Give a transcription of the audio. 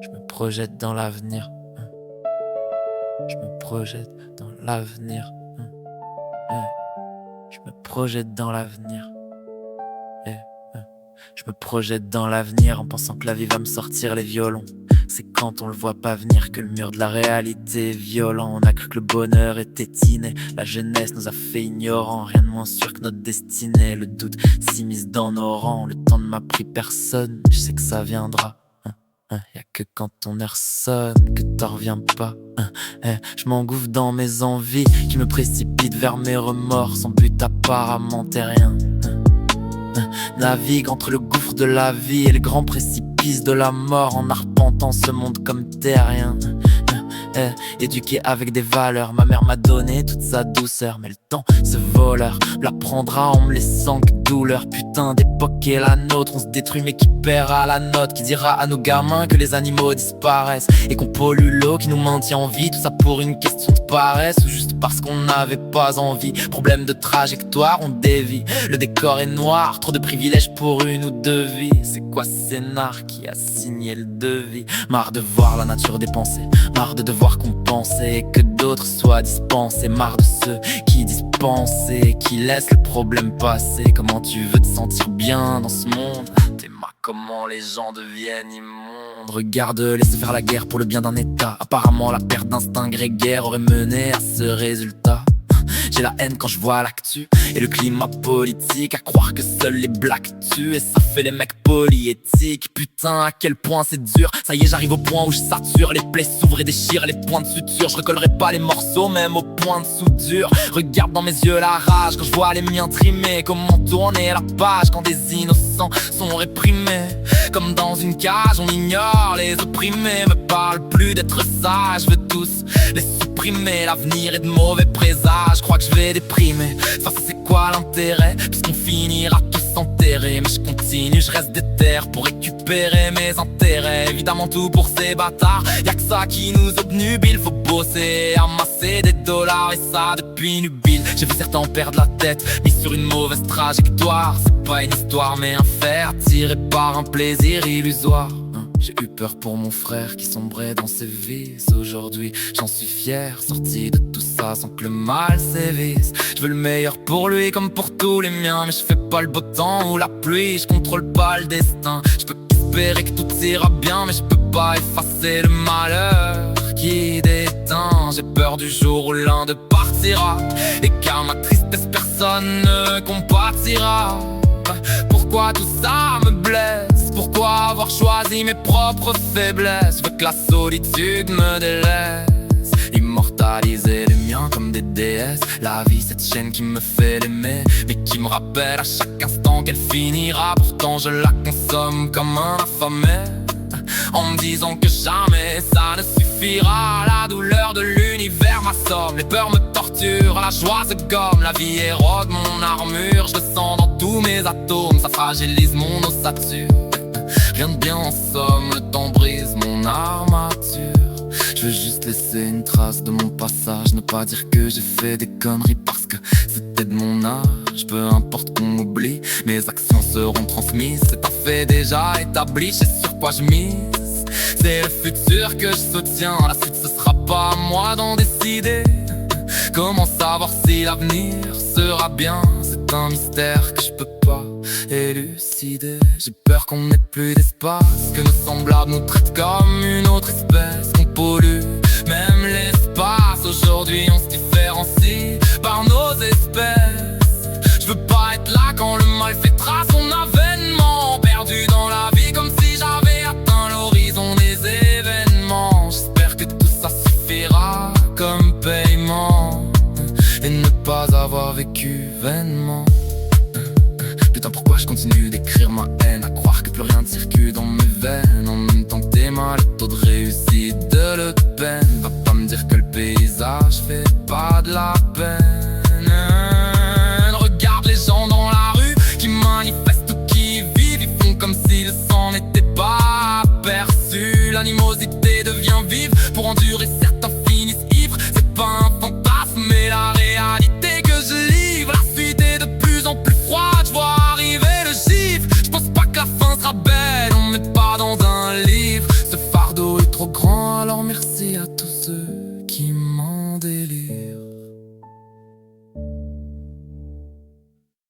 Je me projette dans l'avenir. Je me projette dans l'avenir. Je me projette dans l'avenir. Je me projette dans l'avenir en pensant que la vie va me sortir les violons. C'est quand on le voit pas venir que le mur de la réalité est violent. On a cru que le bonheur était inné. La jeunesse nous a fait ignorants. Rien de moins sûr que notre destinée. Le doute s'immisce dans nos rangs. Le temps ne m'a pris personne. Je sais que ça viendra. Y'a que quand ton air sonne que t'en reviens pas. Je m'engouffre dans mes envies qui me précipitent vers mes remords. Sans but apparemment t'es rien. Navigue entre le gouffre de la vie et le grand précipice de la mort, en arpentant ce monde comme terrien. Éduqué avec des valeurs, ma mère m'a donné toute sa douceur. Mais le temps, ce voleur, me la prendra en me laissant que douleur. Putain d'époque est la nôtre, on se détruit mais qui paiera la note? Qui dira à nos gamins que les animaux disparaissent et qu'on pollue l'eau qui nous maintient en vie? Tout ça pour une question de paresse ou juste parce qu'on n'avait pas envie? Problème de trajectoire, on dévie. Le décor est noir, trop de privilèges pour une ou deux vies. C'est quoi ce scénar qui a signé le devis? Marre de voir la nature dépenser, marre de devoir compenser et que d'autres soient dispensés. Marre de ceux qui dispensent et qui laissent le problème passer. Comment tu veux te sentir bien dans ce monde? T'es marre comment les gens deviennent immondes. Regarde, laisser faire la guerre pour le bien d'un état. Apparemment la perte d'instinct grégaire aurait mené à ce résultat. J'ai la haine quand je vois l'actu et le climat politique. À croire que seuls les blacks tuent et ça fait les mecs polyéthiques. Putain à quel point c'est dur. Ça y est j'arrive au point où je sature. Les plaies s'ouvrent et déchirent les points de suture. Je recollerai pas les morceaux même au point de soudure. Regarde dans mes yeux la rage quand je vois les miens trimés. Comment tourner la page quand des innocents sont réprimés? Comme dans une cage on ignore les opprimés. Me parle plus d'être sage, je veux tous les supprimer. L'avenir est de mauvais présages, je crois que je vais déprimer. Enfin c'est quoi l'intérêt, puisqu'on finira tous enterrés. Mais je continue, je reste déter pour récupérer mes intérêts. Évidemment tout pour ces bâtards, y'a que ça qui nous obnubile. Faut bosser, amasser des dollars et ça depuis nubile. J'ai vu certains perdre la tête, mis sur une mauvaise trajectoire. C'est pas une histoire mais un fait attiré par un plaisir illusoire. J'ai eu peur pour mon frère qui sombrait dans ses vices. Aujourd'hui j'en suis fier, sorti de tout ça sans que le mal sévisse. Je veux le meilleur pour lui comme pour tous les miens. Mais je fais pas le beau temps ou la pluie, je contrôle pas le destin. Je peux espérer que tout ira bien mais je peux pas effacer le malheur qui déteint. J'ai peur du jour où l'un d'eux partira et qu'à ma tristesse personne ne compatira. Pourquoi tout ça me blesse? Pourquoi avoir choisi mes propres faiblesses? Je veux que la solitude me délaisse, immortaliser les miens comme des déesses. La vie cette chaîne qui me fait l'aimer, mais qui me rappelle à chaque instant qu'elle finira. Pourtant je la consomme comme un affamé, en me disant que jamais ça ne suffira. La douleur de l'univers m'assomme, les peurs me torturent, la joie se gomme, la vie érode mon armure. Je le sens dans tous mes atomes, ça fragilise mon ossature. Rien de bien en somme, le temps brise mon armature. Je veux juste laisser une trace de mon passage, ne pas dire que j'ai fait des conneries parce que c'était de mon âge. Peu importe qu'on m'oublie, mes actions seront transmises. C'est un fait déjà établi, je sais sur quoi je mise. C'est le futur que je soutiens, la suite ce sera pas à moi d'en décider. Comment savoir si l'avenir sera bien? C'est un mystère que je peux pas élucider. J'ai peur qu'on n'ait plus d'espace, que nos semblables nous traitent comme une autre espèce, qu'on pollue même l'espace. Aujourd'hui on se différencie par nos espèces. Je veux pas être là quand le mal fait trace son avènement, perdu dans la vie comme si j'avais atteint l'horizon des événements. J'espère que tout ça suffira comme paiement et ne pas avoir vécu vainement. Putain pourquoi je continue d'écrire ma haine, à croire que plus rien ne circule dans mes veines. En même temps que t'es mal, le taux de réussite de Le Pen. Va pas me dire que le paysage fait pas de la peine. Regarde les gens dans la rue qui manifestent ou qui vivent. Ils font comme si le sang n'était pas aperçu. L'animosité devient vive, pour endurer certains finissent ivres. C'est pas un fantasme mais la réalité que je livre. La suite est de plus en plus froide, je vois arriver le gifle. Je pense pas que la fin sera belle. belle, on n'est pas dans un livre. Ce fardeau est trop grand, alors merci à tous ceux